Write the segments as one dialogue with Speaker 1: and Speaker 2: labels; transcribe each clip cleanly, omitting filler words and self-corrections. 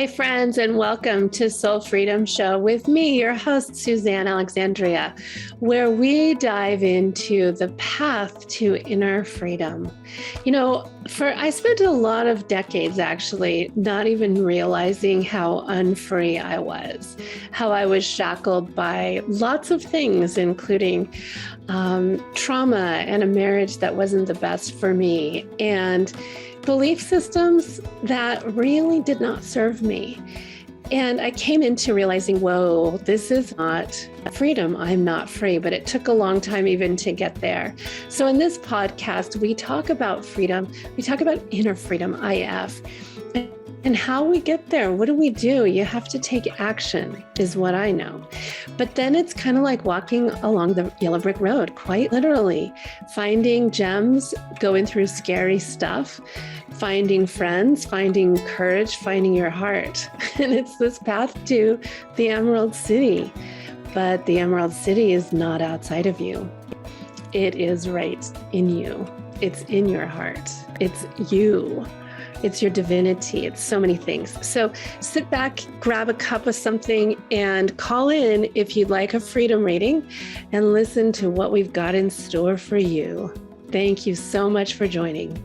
Speaker 1: Hi, friends, and welcome to Soul Freedom Show with me, your host, Suzanne Alexandria, where we dive into the path to inner freedom. You know, I spent a lot of decades actually not even realizing how unfree I was, how I was shackled by lots of things, including trauma and a marriage that wasn't the best for me, and belief systems that really did not serve me. And I came into realizing, whoa, this is not freedom. I'm not free, but it took a long time even to get there. So in this podcast, we talk about freedom. We talk about inner freedom, IF, and how we get there. What do we do? You have to take action, is what I know. But then it's kind of like walking along the yellow brick road, quite literally, finding gems, going through scary stuff, finding friends, finding courage, finding your heart. And it's this path to the Emerald City. But the Emerald City is not outside of you. It is right in you. It's in your heart. It's you. It's your divinity. It's so many things. So sit back, grab a cup of something, and call in if you'd like a freedom reading and listen to what we've got in store for you. Thank you so much for joining.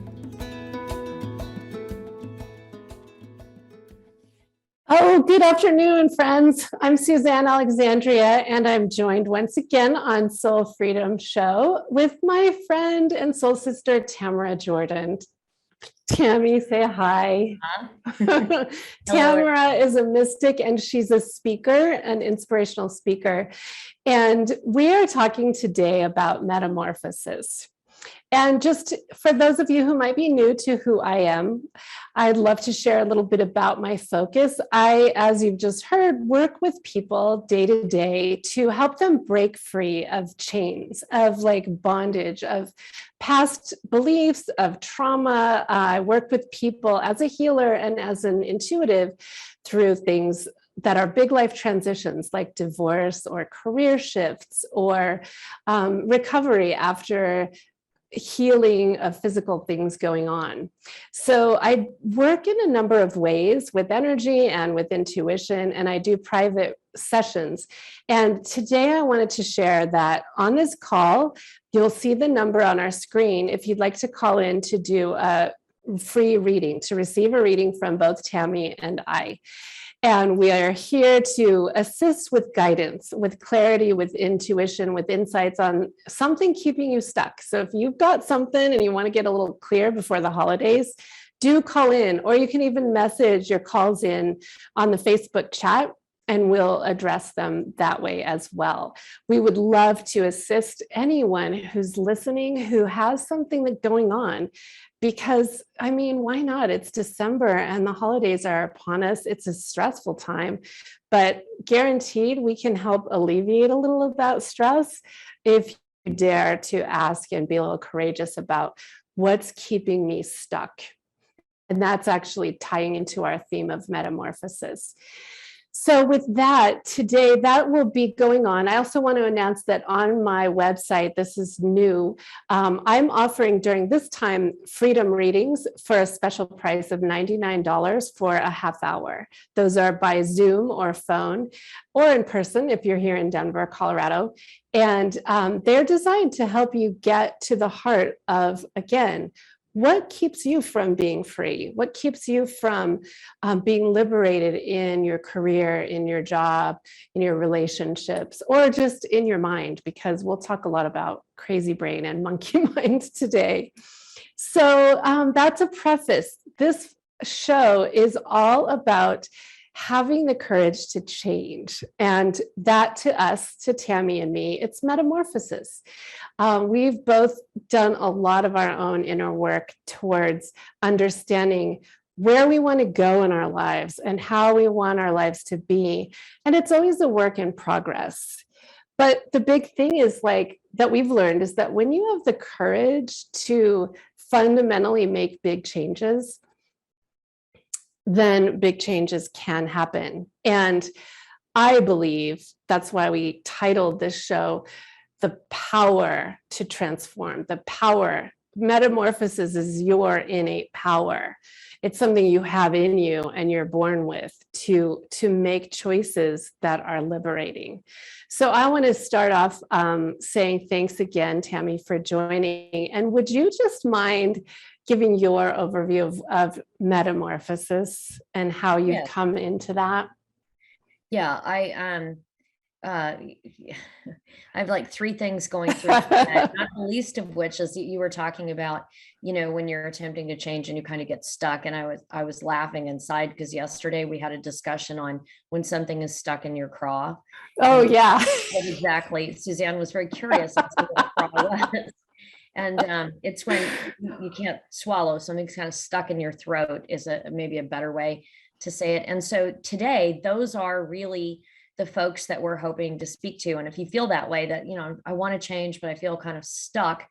Speaker 1: Oh, good afternoon, friends. I'm Suzanne Alexandria, and I'm joined once again on Soul Freedom Show with my friend and soul sister, Tamara Jorden. Tammy, say hi. Tamara is a mystic and she's a speaker, an inspirational speaker. And we are talking today about metamorphosis. And just for those of you who might be new to who I am, I'd love to share a little bit about my focus. I, as you've just heard, work with people day to day to help them break free of chains, of like bondage, of past beliefs, of trauma. I work with people as a healer and as an intuitive through things that are big life transitions like divorce or career shifts or recovery after healing of physical things going on. So I work in a number of ways with energy and with intuition, and I do private sessions. And today I wanted to share that on this call, you'll see the number on our screen if you'd like to call in to do a free reading, to receive a reading from both Tammy and I. And we are here to assist with guidance, with clarity, with intuition, with insights on something keeping you stuck. So if you've got something and you want to get a little clear before the holidays, do call in, or you can even message your calls in on the Facebook chat and we'll address them that way as well. We would love to assist anyone who's listening who has something that's going on. Because, I mean, why not? It's December and the holidays are upon us. It's a stressful time, but guaranteed we can help alleviate a little of that stress if you dare to ask and be a little courageous about what's keeping me stuck. And that's actually tying into our theme of metamorphosis. So with that, today that will be going on. I also want to announce that on my website, this is new, I'm offering during this time freedom readings for a special price of $99 for a half hour. Those are by Zoom or phone or in person if you're here in Denver, Colorado. And they're designed to help you get to the heart of, again, what keeps you from being free? What keeps you from being liberated in your career, in your job, in your relationships, or just in your mind? Because we'll talk a lot about crazy brain and monkey mind today. So that's a preface. This show is all about having the courage to change. And that to us, to Tammy and me, it's metamorphosis. We've both done a lot of our own inner work towards understanding where we want to go in our lives and how we want our lives to be. And it's always a work in progress. But the big thing is like that we've learned is that when you have the courage to fundamentally make big changes, then big changes can happen. And I believe that's why we titled this show, The Power to Transform, the power metamorphosis is your innate power. It's something you have in you and you're born with to make choices that are liberating. So I want to start off saying thanks again, Tammy, for joining. And would you just mind giving your overview of metamorphosis and how you've come into that?
Speaker 2: Yeah, I have like three things going through my head, not the least of which is you were talking about, when you're attempting to change and you kind of get stuck. And I was laughing inside because yesterday we had a discussion on when something is stuck in your craw.
Speaker 1: Oh, yeah.
Speaker 2: Exactly. Suzanne was very curious as to what a craw was. And it's when you can't swallow, something's kind of stuck in your throat is maybe a better way to say it. And so today, those are really the folks that we're hoping to speak to. And if you feel that way, that, I want to change, but I feel kind of stuck,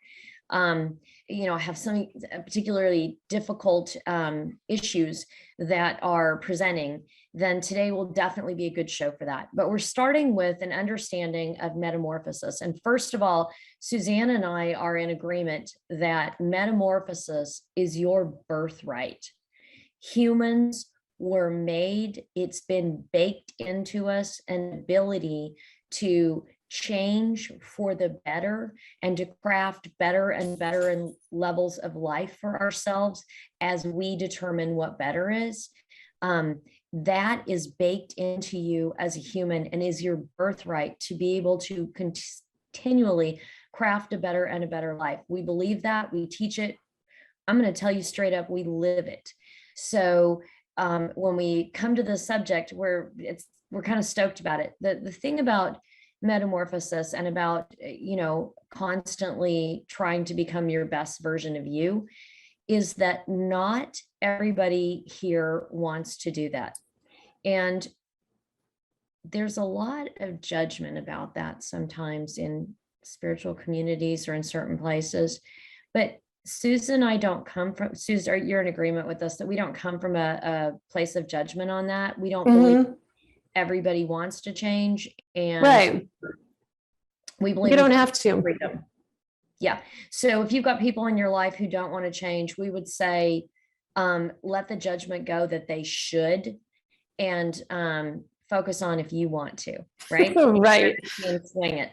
Speaker 2: I have some particularly difficult issues that are presenting, then today will definitely be a good show for that. But we're starting with an understanding of metamorphosis. And first of all, Suzanne and I are in agreement that metamorphosis is your birthright. Humans were made, it's been baked into us, an ability to change for the better and to craft better and better levels of life for ourselves as we determine what better is. That is baked into you as a human and is your birthright to be able to continually craft a better and a better life. We believe that, we teach it. I'm going to tell you straight up, we live it. So when we come to the subject, we're kind of stoked about it. The thing about metamorphosis and about, constantly trying to become your best version of you is that not everybody here wants to do that. And there's a lot of judgment about that sometimes in spiritual communities or in certain places. But Susan and I don't come from, Susan, you're in agreement with us that we don't come from a place of judgment on that. We don't believe everybody wants to change. And
Speaker 1: right.
Speaker 2: We believe
Speaker 1: you don't have to.
Speaker 2: Freedom. Yeah. So if you've got people in your life who don't want to change, we would say, let the judgment go that they should, and focus on if you want to, right?
Speaker 1: Right.
Speaker 2: And swing it.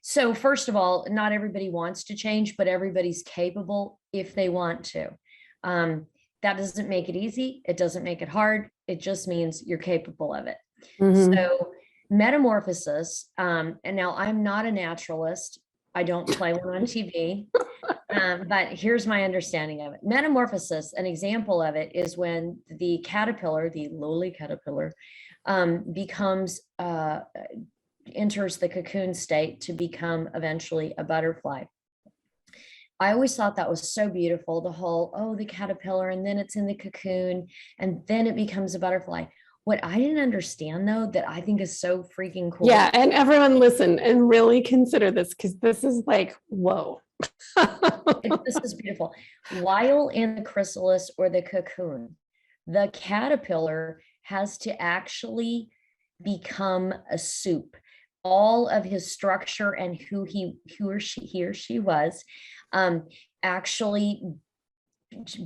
Speaker 2: So first of all, not everybody wants to change, but everybody's capable if they want to. That doesn't make it easy. It doesn't make it hard. It just means you're capable of it. So metamorphosis, and now I'm not a naturalist. I don't play one on TV, but here's my understanding of it. Metamorphosis, an example of it is when the caterpillar, the lowly caterpillar, enters the cocoon state to become eventually a butterfly. I always thought that was so beautiful, the whole, the caterpillar, and then it's in the cocoon, and then it becomes a butterfly. What I didn't understand, though, that I think is so freaking cool.
Speaker 1: Yeah, and everyone listen and really consider this, because this is like, whoa.
Speaker 2: This is beautiful. While in the chrysalis or the cocoon, the caterpillar has to actually become a soup. All of his structure and who he or she was actually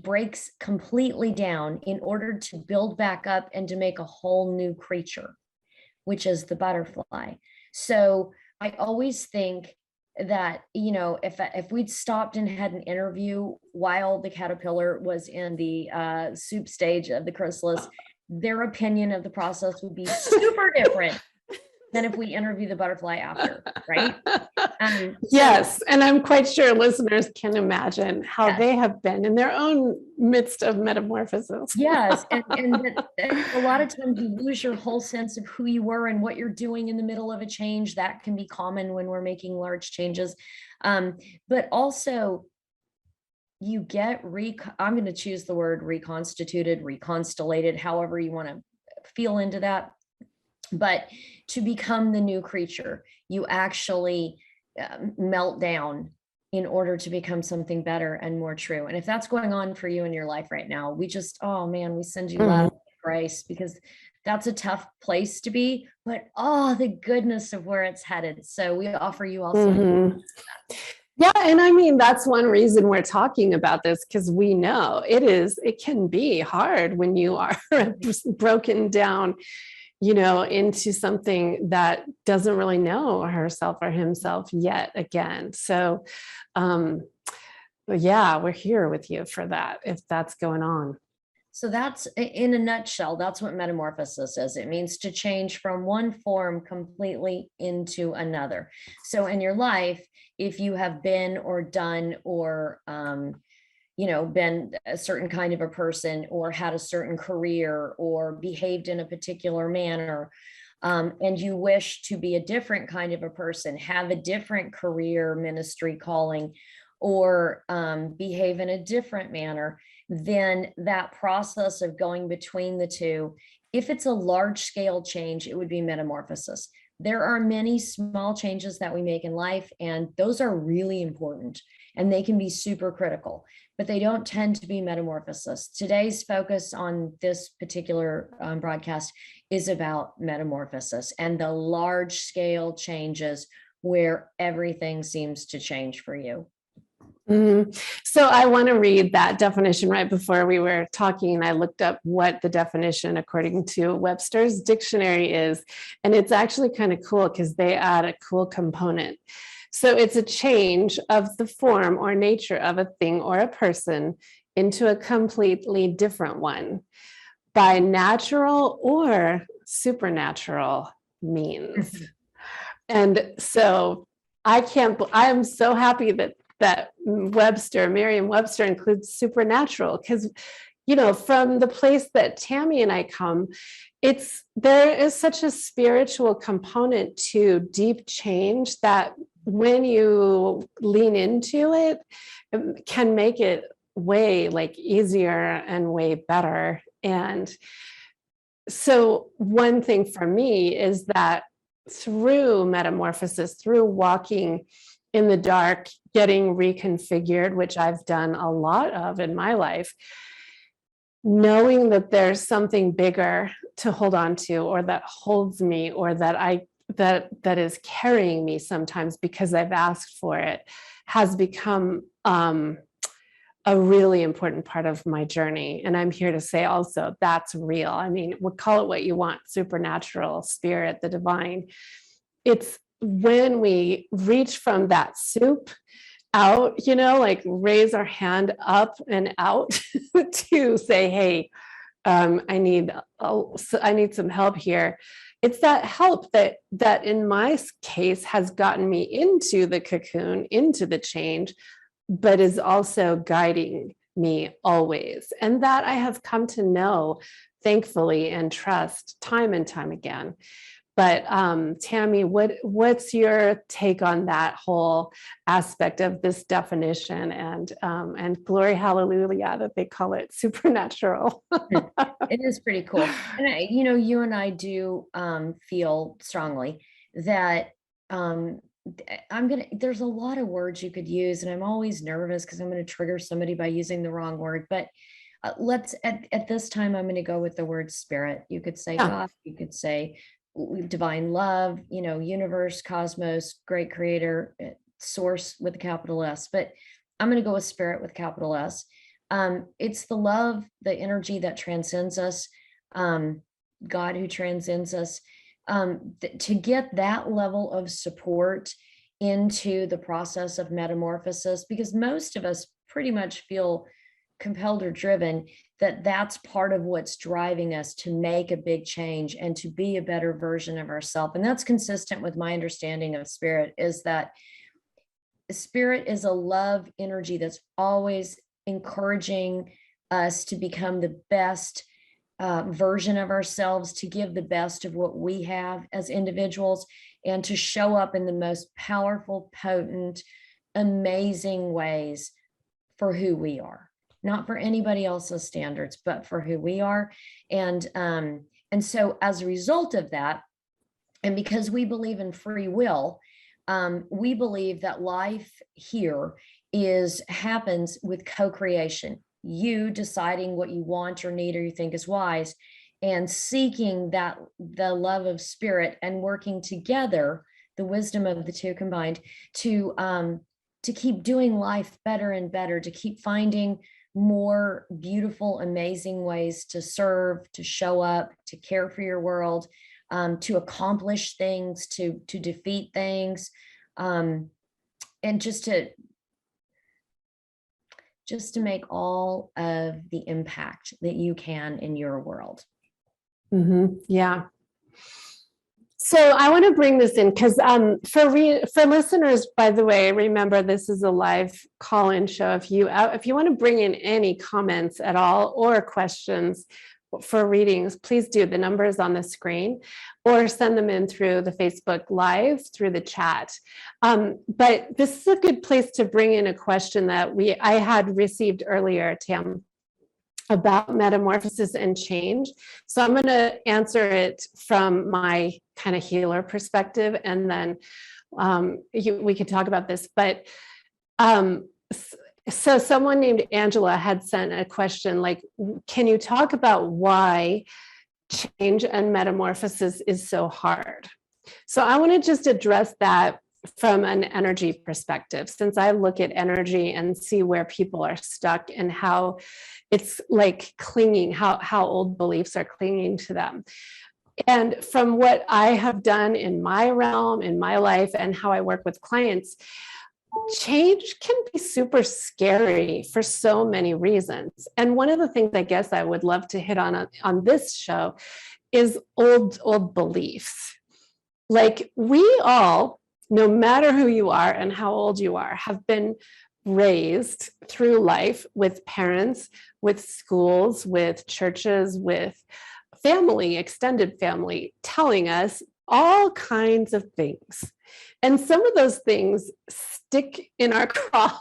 Speaker 2: breaks completely down in order to build back up and to make a whole new creature, which is the butterfly. So I always think that, if we'd stopped and had an interview while the caterpillar was in the soup stage of the chrysalis, their opinion of the process would be super different than if we interview the butterfly after, right?
Speaker 1: Yes, and I'm quite sure listeners can imagine how they have been in their own midst of metamorphosis.
Speaker 2: Yes, and a lot of times you lose your whole sense of who you were and what you're doing in the middle of a change. That can be common when we're making large changes. But also, you get, I'm going to choose the word reconstituted, reconstellated, however you want to feel into that. But to become the new creature, you actually melt down in order to become something better and more true. And if that's going on for you in your life right now, we just, we send you love and grace, because that's a tough place to be, but the goodness of where it's headed. So we offer you also.
Speaker 1: Yeah, and I mean, that's one reason we're talking about this, because we know it can be hard when you are broken down, into something that doesn't really know herself or himself yet again. So, yeah, we're here with you for that, if that's going on.
Speaker 2: So that's, in a nutshell, that's what metamorphosis is. It means to change from one form completely into another. So in your life, if you have been or done or been a certain kind of a person, or had a certain career, or behaved in a particular manner, and you wish to be a different kind of a person, have a different career, ministry, calling, or behave in a different manner, then that process of going between the two, if it's a large scale change, it would be metamorphosis. There are many small changes that we make in life, and those are really important, and they can be super critical, but they don't tend to be metamorphosis. Today's focus on this particular broadcast is about metamorphosis and the large scale changes where everything seems to change for you.
Speaker 1: Mhm. So I want to read that definition right before we were talking. I looked up what the definition according to Webster's dictionary is, and it's actually kind of cool because they add a cool component. So it's a change of the form or nature of a thing or a person into a completely different one by natural or supernatural means. And so I'm so happy that Merriam-Webster includes supernatural, because, from the place that Tammy and I come, there is such a spiritual component to deep change that when you lean into it can make it way easier and way better. And so one thing for me is that through metamorphosis, through walking in the dark, getting reconfigured, which I've done a lot of in my life, knowing that there's something bigger to hold on to, or that holds me, or that is carrying me sometimes because I've asked for it, has become a really important part of my journey. And I'm here to say also that's real. I mean, we'll call it what you want, supernatural, spirit, the divine. It's when we reach from that soup out, raise our hand up and out to say, hey, I need some help here. It's that help that in my case has gotten me into the cocoon, into the change, but is also guiding me always. And that I have come to know, thankfully, and trust time and time again. But Tammy, what's your take on that whole aspect of this definition, and glory hallelujah that they call it supernatural?
Speaker 2: It is pretty cool. And you and I do feel strongly that there's a lot of words you could use, and I'm always nervous because I'm going to trigger somebody by using the wrong word. But at this time, I'm going to go with the word spirit. You could say God, you could say divine love, universe, cosmos, great creator, source with a capital S, but I'm going to go with spirit with capital S. It's the love, the energy that transcends us, God who transcends us, to get that level of support into the process of metamorphosis, because most of us pretty much feel compelled or driven that that's part of what's driving us to make a big change and to be a better version of ourselves. And that's consistent with my understanding of spirit, is that spirit is a love energy that's always encouraging us to become the best version of ourselves, to give the best of what we have as individuals, and to show up in the most powerful, potent, amazing ways for who we are. Not for anybody else's standards, but for who we are. And so as a result of that, and because we believe in free will, we believe that life here happens with co-creation. You deciding what you want or need or you think is wise, and seeking the love of spirit, and working together, the wisdom of the two combined, to to keep doing life better and better, to keep finding more beautiful, amazing ways to serve, to show up, to care for your world, to accomplish things, to defeat things, and just to make all of the impact that you can in your world.
Speaker 1: Yeah. So I want to bring this in because for listeners, by the way, remember this is a live call-in show. If you want to bring in any comments at all or questions for readings, please do. The number is on the screen, or send them in through the Facebook Live through the chat. But this is a good place to bring in a question that I had received earlier, Tam, about metamorphosis and change. So I'm going to answer it from my kind of healer perspective, and then we could talk about this. But so someone named Angela had sent a question like, can you talk about why change and metamorphosis is so hard? So I want to just address that from an energy perspective, since I look at energy and see where people are stuck and how it's like clinging, how old beliefs are clinging to them. And from what I have done in my realm, in my life, and how I work with clients, change can be super scary for so many reasons. And one of the things I guess I would love to hit on this show is old beliefs. Like we all, no matter who you are and how old you are, have been raised through life with parents, with schools, with churches, with family, extended family, telling us all kinds of things. And some of those things stick in our craw,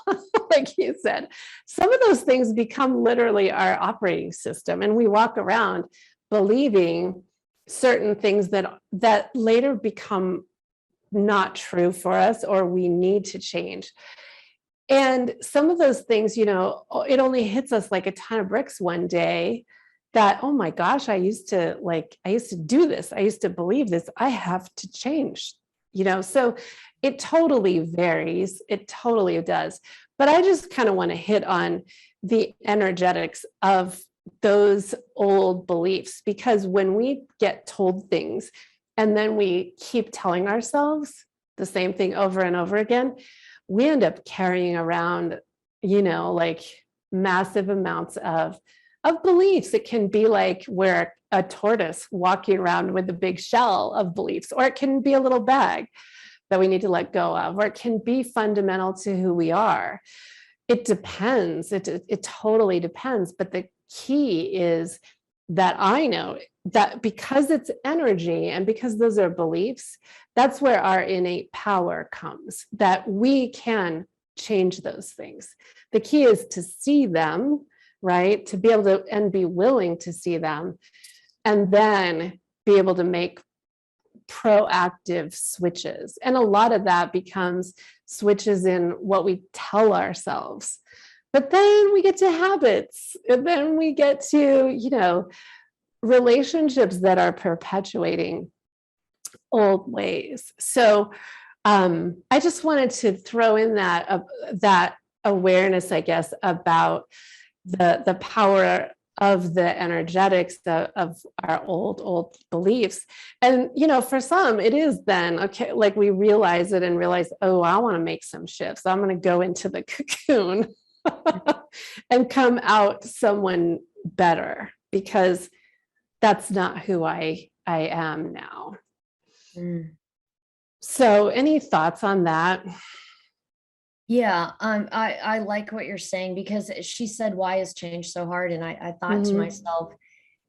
Speaker 1: like you said. Some of those things become literally our operating system, and we walk around believing certain things that later become not true for us, or we need to change. And some of those things, it only hits us like a ton of bricks one day that, oh my gosh, I used to do this. I used to believe this. I have to change, so it totally varies. It totally does. But I just kind of want to hit on the energetics of those old beliefs, because when we get told things and then we keep telling ourselves the same thing over and over again, we end up carrying around, like massive amounts of beliefs. It can be like we're a tortoise walking around with a big shell of beliefs, or it can be a little bag that we need to let go of, or it can be fundamental to who we are. It depends. It totally depends. But the key is that I know that because it's energy and because those are beliefs, that's where our innate power comes, that we can change those things. The key is to see them, right? To be able to and be willing to see them, and then be able to make proactive switches. And a lot of that becomes switches in what we tell ourselves. But then we get to habits, and then we get to, relationships that are perpetuating old ways. So I just wanted to throw in that awareness, I guess, about the power of the energetics of our old beliefs. And, for some, it is then, okay, like we realize it and realize, oh, I want to make some shifts. I'm going to go into the cocoon and come out someone better, because that's not who I am now. So any thoughts on that?
Speaker 2: Yeah, I like what you're saying, because she said, why is change so hard? And I thought to myself,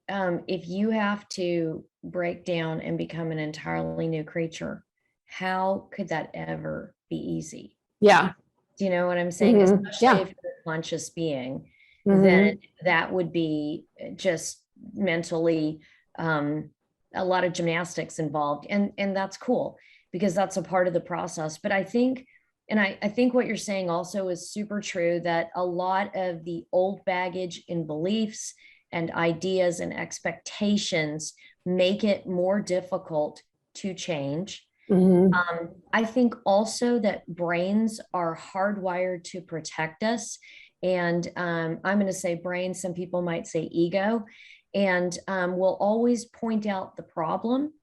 Speaker 2: if you have to break down and become an entirely new creature, how could that ever be easy?
Speaker 1: Yeah.
Speaker 2: Do you know what I'm saying? Especially if you're a conscious being, then that would be just mentally a lot of gymnastics involved. And that's cool, because that's a part of the process. But I think what you're saying also is super true, that a lot of the old baggage in beliefs and ideas and expectations make it more difficult to change.
Speaker 1: Mhm.
Speaker 2: I think also that brains are hardwired to protect us. And I'm going to say brain, some people might say ego, and will always point out the problem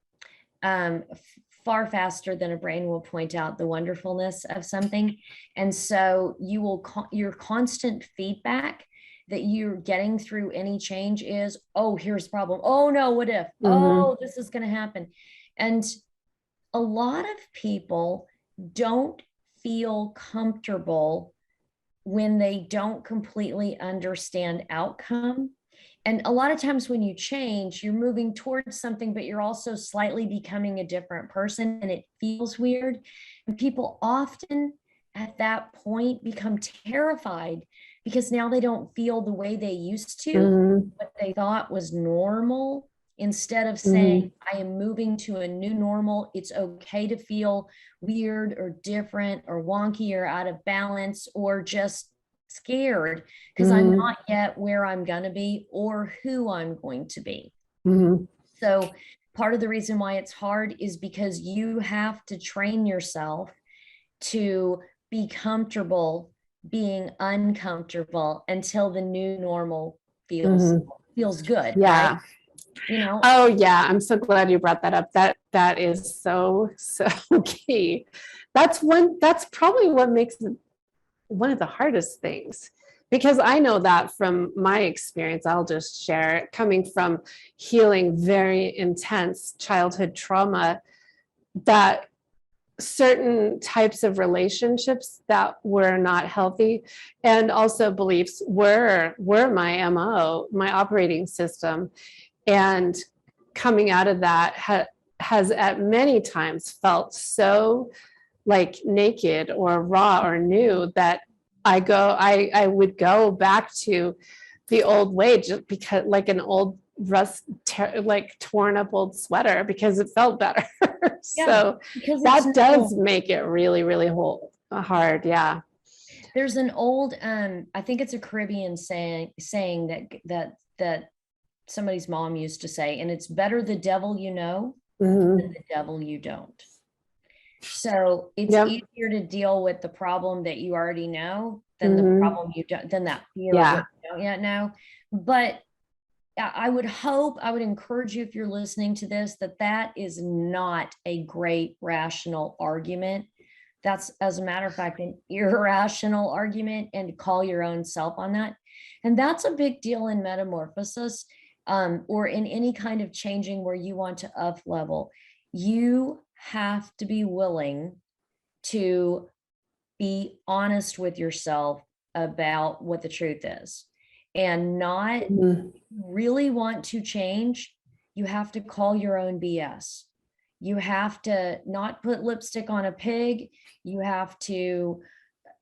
Speaker 2: far faster than a brain will point out the wonderfulness of something. And so your constant feedback that you're getting through any change is, oh, here's the problem. Oh no, what if?
Speaker 1: Mhm.
Speaker 2: Oh, this is going to happen. And a lot of people don't feel comfortable when they don't completely understand outcome. And a lot of times when you change, you're moving towards something, but you're also slightly becoming a different person, and it feels weird. And people often at that point become terrified because now they don't feel the way they used to,
Speaker 1: Mhm.
Speaker 2: what they thought was normal. Instead of saying,
Speaker 1: Mhm.
Speaker 2: I am moving to a new normal, it's okay to feel weird or different or wonky or out of balance or just scared because I'm
Speaker 1: Mhm.
Speaker 2: not yet where I'm going to be or who I'm going to be.
Speaker 1: Mhm.
Speaker 2: So, part of the reason why it's hard is because you have to train yourself to be comfortable being uncomfortable until the new normal feels
Speaker 1: Mhm.
Speaker 2: feels good, right?
Speaker 1: Yeah.
Speaker 2: You know,
Speaker 1: Oh yeah, I'm so glad you brought that up. That is so key. That's probably what makes it one of the hardest things, because I know that from my experience. I'll just share it, coming from healing very intense childhood trauma, that certain types of relationships that were not healthy and also beliefs were my MO, my operating system. And coming out of that has at many times felt so like naked or raw or new that I would go back to the old way, just because, like an old like torn up old sweater, because it felt better.
Speaker 2: yeah,
Speaker 1: So
Speaker 2: because it's
Speaker 1: that does
Speaker 2: new.
Speaker 1: make it really, really hard. Yeah.
Speaker 2: There's an old I think it's a Caribbean saying that somebody's mom used to say, and it's better the devil you know than
Speaker 1: Hmm.
Speaker 2: the devil you don't. So it's
Speaker 1: Yep.
Speaker 2: easier to deal with the problem that you already know than the
Speaker 1: Hmm.
Speaker 2: problem you don't, than that fear of what
Speaker 1: Yeah.
Speaker 2: you don't yet know. But I would hope, I would encourage you, if you're listening to this, that is not a great rational argument. That's, as a matter of fact, an irrational argument, and to call your own self on that. And that's a big deal in metamorphosis, or in any kind of changing where you want to up level. You have to be willing to be honest with yourself about what the truth is, and not
Speaker 1: Hmm.
Speaker 2: really want to change. You have to call your own BS. You have to not put lipstick on a pig. You have to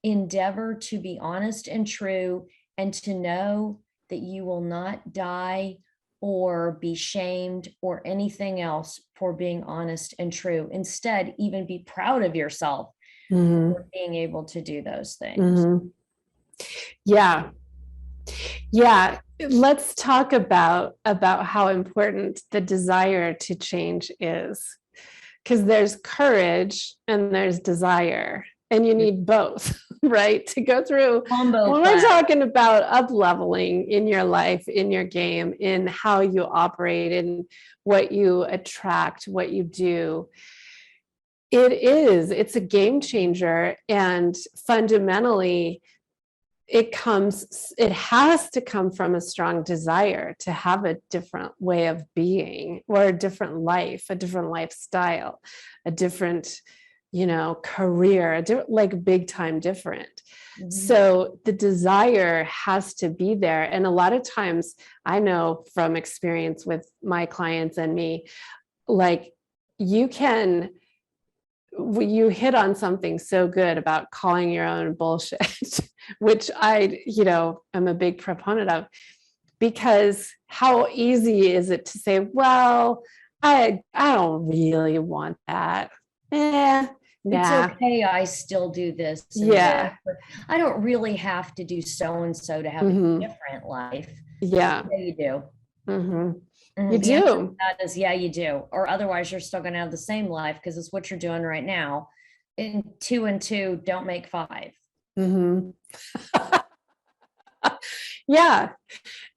Speaker 2: endeavor to be honest and true, and to know that you will not die or be shamed or anything else for being honest and true. Instead, even be proud of yourself
Speaker 1: Hmm.
Speaker 2: for being able to do those things.
Speaker 1: Hmm. Yeah. Yeah, let's talk about how important the desire to change is, because there's courage and there's desire, and you need both, right? To go through
Speaker 2: Combo
Speaker 1: when we're
Speaker 2: class.
Speaker 1: talking about up leveling in your life, in your game, in how you operate, in what you attract, what you do. It's a game changer, and fundamentally it has to come from a strong desire to have a different way of being, or a different life, a different lifestyle, a different, career, like big time different.
Speaker 2: Mhm.
Speaker 1: So the desire has to be there. And a lot of times, I know from experience with my clients and me, like, you can you hit on something so good about calling your own bullshit, which I'm a big proponent of, because how easy is it to say, well, I don't really want that.
Speaker 2: It's
Speaker 1: Nah,
Speaker 2: okay, I still do this and this,
Speaker 1: yeah,
Speaker 2: but I don't really have to do so and so to have a
Speaker 1: hmm,
Speaker 2: different life.
Speaker 1: yeah,
Speaker 2: Yeah, you do.
Speaker 1: hmm. You
Speaker 2: The answer to
Speaker 1: do.
Speaker 2: that is, yeah, you do. Or otherwise you're still going to have the same life because it's what you're doing right now. And 2 and 2 don't make 5.
Speaker 1: Mhm. Yeah.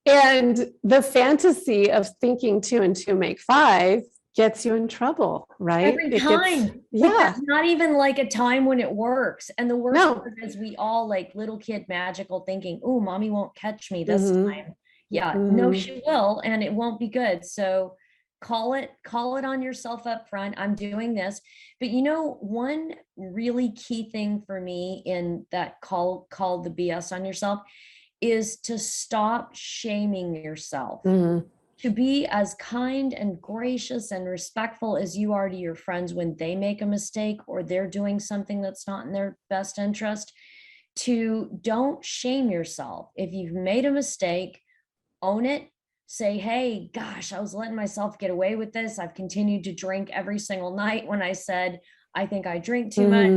Speaker 1: And the fantasy of thinking 2 and 2 make 5 gets you in trouble, right?
Speaker 2: Every
Speaker 1: It gets,
Speaker 2: time. Like,
Speaker 1: yeah,
Speaker 2: there's not even like a time when it works. And the worst
Speaker 1: no.
Speaker 2: part is we all like little kid magical thinking, oh, mommy won't catch me this
Speaker 1: Mhm.
Speaker 2: time. Yeah, no,
Speaker 1: Mhm.
Speaker 2: she will, and it won't be good. So call it on yourself up front. I'm doing this. But you know, one really key thing for me in that call the BS on yourself is to stop shaming yourself,
Speaker 1: Mhm.
Speaker 2: to be as kind and gracious and respectful as you are to your friends when they make a mistake or they're doing something that's not in their best interest. To don't shame yourself. If you've made a mistake, own it. Say, hey, gosh, I was letting myself get away with this. I've continued to drink every single night when I said I think I drink too much.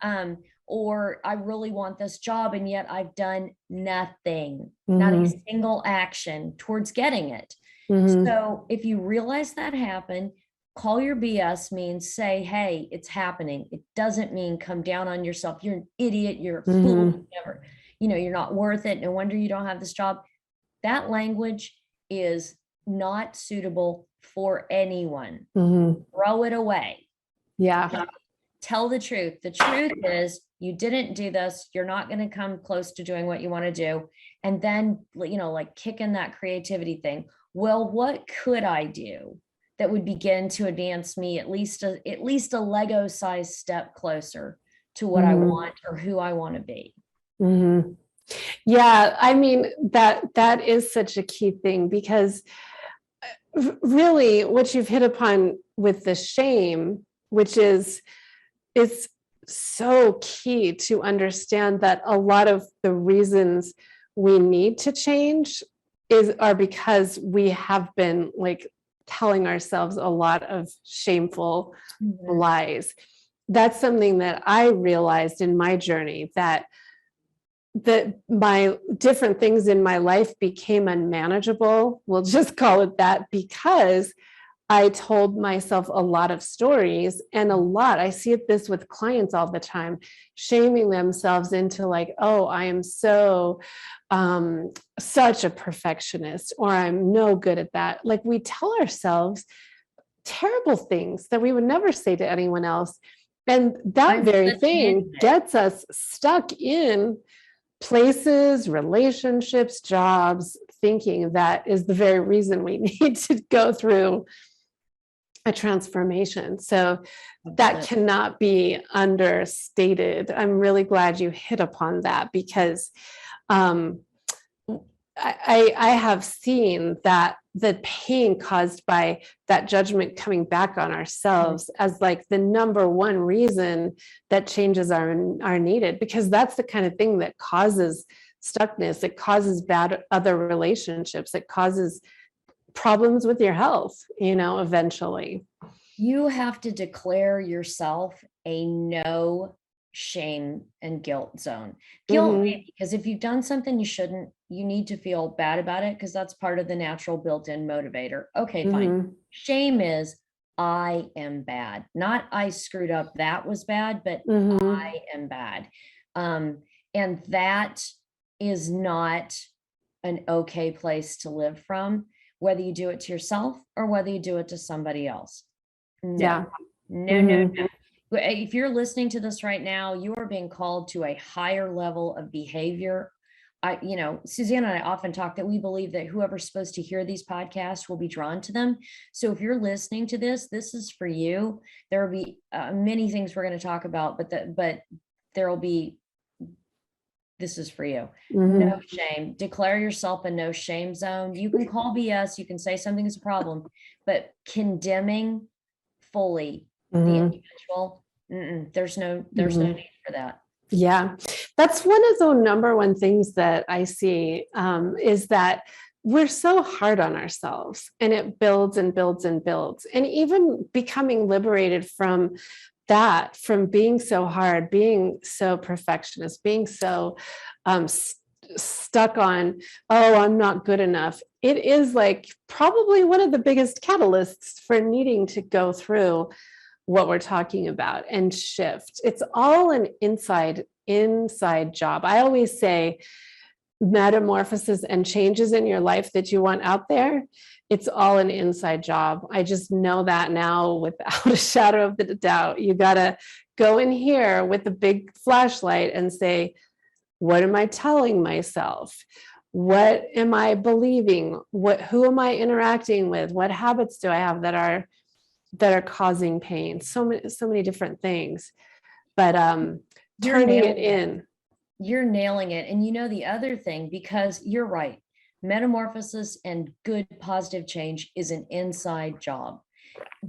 Speaker 1: Mhm.
Speaker 2: Or I really want this job, and yet I've done nothing, not a
Speaker 1: Mhm.
Speaker 2: single action towards getting it.
Speaker 1: Mhm.
Speaker 2: So if you realize that happened, call your BS means say, hey, it's happening. It doesn't mean come down on yourself. You're an idiot. You're a fool.
Speaker 1: Mhm.
Speaker 2: Never, you're not worth it. No wonder you don't have this job. That language is not suitable for anyone.
Speaker 1: Mhm.
Speaker 2: Throw it away.
Speaker 1: Yeah.
Speaker 2: Tell the truth. The truth is you didn't do this. You're not going to come close to doing what you want to do. And then, like kick in that creativity thing. Well, what could I do that would begin to advance me at least a Lego size step closer to what I
Speaker 1: Mhm.
Speaker 2: want or who I want to be?
Speaker 1: Mhm. Yeah, I mean that is such a key thing because really what you've hit upon with the shame, which is it's so key to understand that a lot of the reasons we need to change are because we have been like telling ourselves a lot of shameful
Speaker 2: Mhm.
Speaker 1: lies. That's something that I realized in my journey, that my different things in my life became unmanageable. We'll just call it that, because I told myself a lot of stories, and I see this with clients all the time, shaming themselves into like, oh, I am such a perfectionist, or I'm no good at that. Like, we tell ourselves terrible things that we would never say to anyone else. And that
Speaker 2: I'm
Speaker 1: very
Speaker 2: such an
Speaker 1: thing
Speaker 2: idiot.
Speaker 1: gets us stuck in places, relationships, jobs, thinking that is the very reason we need to go through a transformation. So that cannot be understated. I'm really glad you hit upon that, because um, I have seen that the pain caused by that judgment coming back on ourselves as like the number one reason that changes are needed, because that's the kind of thing that causes stuckness. It causes bad other relationships. It causes problems with your health, eventually.
Speaker 2: You have to declare yourself a no shame and guilt zone. Guilt,
Speaker 1: Mhm.
Speaker 2: maybe, because if you've done something you shouldn't, you need to feel bad about it because that's part of the natural built-in motivator. Okay, fine.
Speaker 1: Mhm.
Speaker 2: Shame is I am bad. Not I screwed up, that was bad, but
Speaker 1: Mhm.
Speaker 2: I am bad. And that is not an okay place to live from, whether you do it to yourself or whether you do it to somebody else.
Speaker 1: Yeah.
Speaker 2: No, no, no,
Speaker 1: Mhm.
Speaker 2: no. If you're listening to this right now, you are being called to a higher level of behavior. Suzanne and I often talk that we believe that whoever's supposed to hear these podcasts will be drawn to them. So if you're listening to this is for you. There will be many things we're going to talk about, but there will be, this is for you. No
Speaker 1: Mhm.
Speaker 2: shame. Declare yourself a no shame zone. You can call BS, you can say something is a problem, but condemning fully the
Speaker 1: Mhm.
Speaker 2: individual, there's no
Speaker 1: Mhm.
Speaker 2: need for that.
Speaker 1: Yeah, that's one of the number one things that I see, is that we're so hard on ourselves, and it builds and builds and builds. And even becoming liberated from that, from being so hard, being so perfectionist, being so stuck on, oh, I'm not good enough. it is like probably one of the biggest catalysts for needing to go through what we're talking about and shift. It's all an inside job. I always say metamorphosis and changes in your life that you want out there, it's all an inside job. I just know that now without a shadow of a doubt. You got to go in here with a big flashlight and say, what am I telling myself? What am I believing? Who am I interacting with? What habits do I have that are causing pain? So many different things. But turning it in.
Speaker 2: You're nailing it. And you know, the other thing, because you're right, metamorphosis and good positive change is an inside job.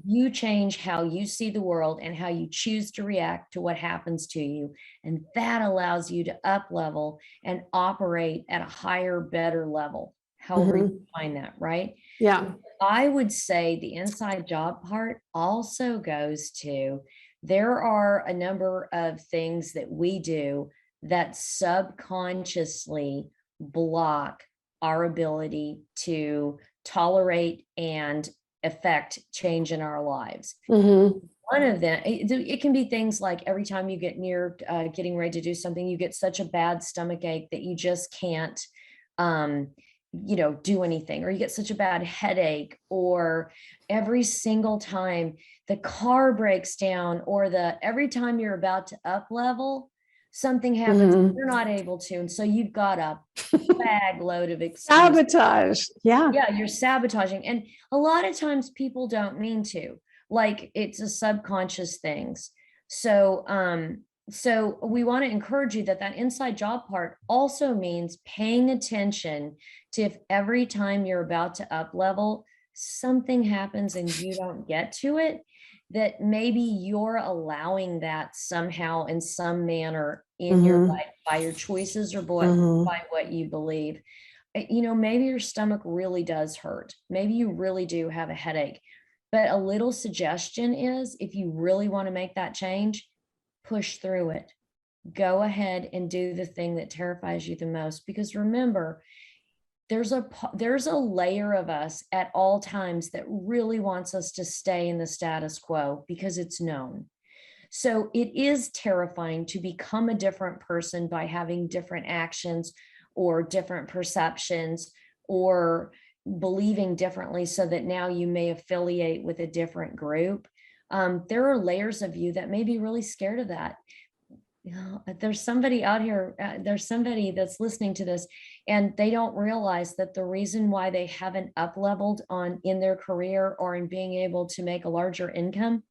Speaker 2: You change how you see the world and how you choose to react to what happens to you. And that allows you to up level and operate at a higher, better level. However you find that, right?
Speaker 1: Yeah.
Speaker 2: I would say the inside job part also goes to, there are a number of things that we do that subconsciously block our ability to tolerate and affect change in our lives. One of them, it can be things like every time you get near getting ready to do something, you get such a bad stomach ache that you just can't do anything, or you get such a bad headache, or every single time the car breaks down, or every time you're about to up level, something happens, you're not able to. And so you've got a bag load of excuses.
Speaker 1: Sabotage. Yeah.
Speaker 2: Yeah, you're sabotaging. And a lot of times people don't mean to, like it's a subconscious things. So, so we want to encourage you that inside job part also means paying attention to, if every time you're about to up level, something happens and you don't get to it, that maybe you're allowing that somehow in some manner in your life by your choices or by what you believe. Maybe your stomach really does hurt. Maybe you really do have a headache. But a little suggestion is, if you really want to make that change, push through it. Go ahead and do the thing that terrifies you the most. Because remember, there's a layer of us at all times that really wants us to stay in the status quo because it's known. So it is terrifying to become a different person by having different actions or different perceptions or believing differently, so that now you may affiliate with a different group. There are layers of you that may be really scared of that. There's somebody out here, there's somebody that's listening to this, and they don't realize that the reason why they haven't up leveled in their career or in being able to make a larger income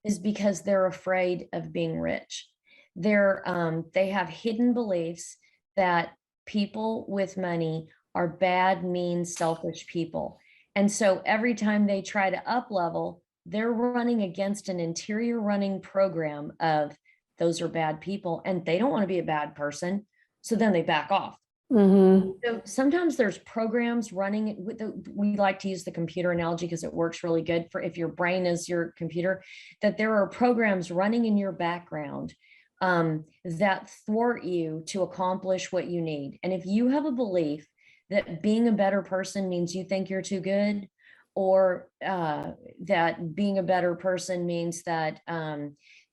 Speaker 2: is because they're afraid of being rich. They have hidden beliefs that people with money are bad, mean, selfish people. And so every time they try to up level, they're running against an interior running program of, those are bad people, and they don't want to be a bad person. So then they back off. So sometimes there's programs running with we like to use the computer analogy because it works really good for if your brain is your computer, that there are programs running in your background that thwart you to accomplish what you need. And if you have a belief that being a better person means you think you're too good, or that being a better person means that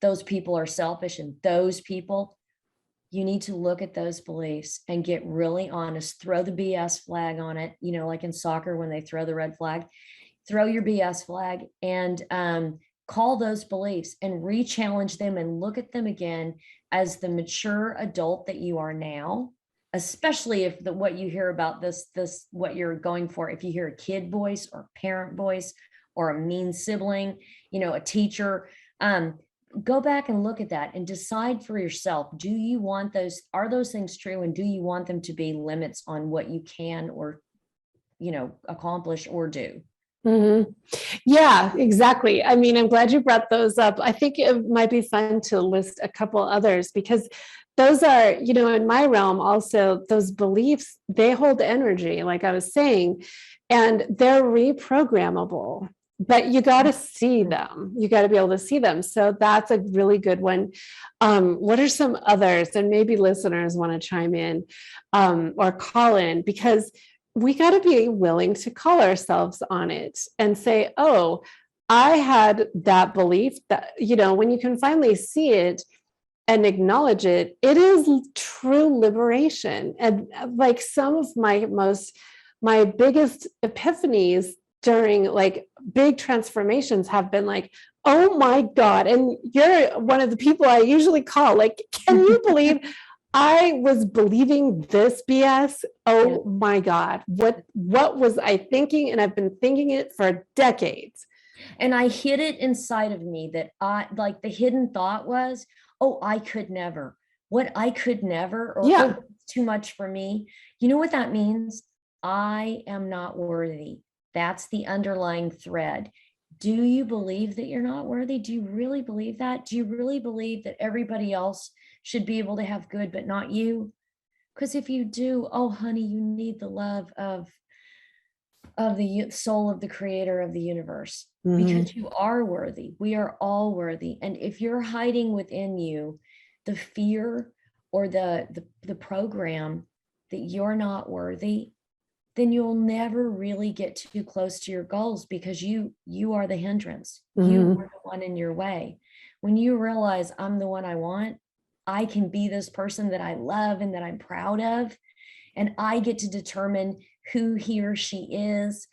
Speaker 2: those people are selfish, and those people, you need to look at those beliefs and get really honest, throw the BS flag on it, like in soccer when they throw the red flag, throw your BS flag and call those beliefs and re-challenge them and look at them again as the mature adult that you are now. Especially if what you hear about this, what you're going for, if you hear a kid voice or parent voice or a mean sibling, a teacher, go back and look at that and decide for yourself, do you want those, are those things true? And do you want them to be limits on what you can or, accomplish or do?
Speaker 1: Yeah, exactly. I mean, I'm glad you brought those up. I think it might be fun to list a couple others, because those are, in my realm also, those beliefs, they hold energy, like I was saying, and they're reprogrammable, but you got to see them. You got to be able to see them. So that's a really good one. What are some others? And maybe listeners want to chime in or call in, because we got to be willing to call ourselves on it and say, oh, I had that belief that, when you can finally see it and acknowledge it, it is true liberation. And like some of my biggest epiphanies during like big transformations have been like, oh my God. And you're one of the people I usually call, like, can you believe I was believing this BS? Oh my God. What was I thinking? And I've been thinking it for decades.
Speaker 2: And I hid it inside of me that like the hidden thought was, oh, I could never. What I could never, or
Speaker 1: Yeah.
Speaker 2: oh, it's too much for me. You know what that means? I am not worthy. That's the underlying thread. Do you believe that you're not worthy? Do you really believe that? Do you really believe that everybody else should be able to have good, but not you? Because if you do, oh, honey, you need the love of the soul of the creator of the universe, because you are worthy. We are all worthy. And if you're hiding within you the fear or the program that you're not worthy, then you'll never really get too close to your goals, because you are the hindrance. You are the one in your way. When you realize I'm the one I want, I can be this person that I love and that I'm proud of, and I get to determine who he or she is.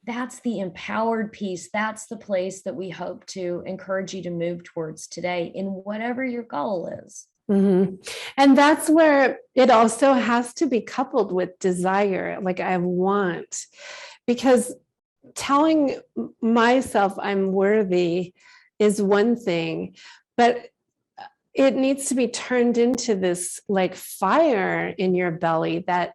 Speaker 2: That's the empowered piece. That's the place that we hope to encourage you to move towards today in whatever your goal is.
Speaker 1: And that's where it also has to be coupled with desire. Like I want, because telling myself I'm worthy is one thing, but it needs to be turned into this like fire in your belly that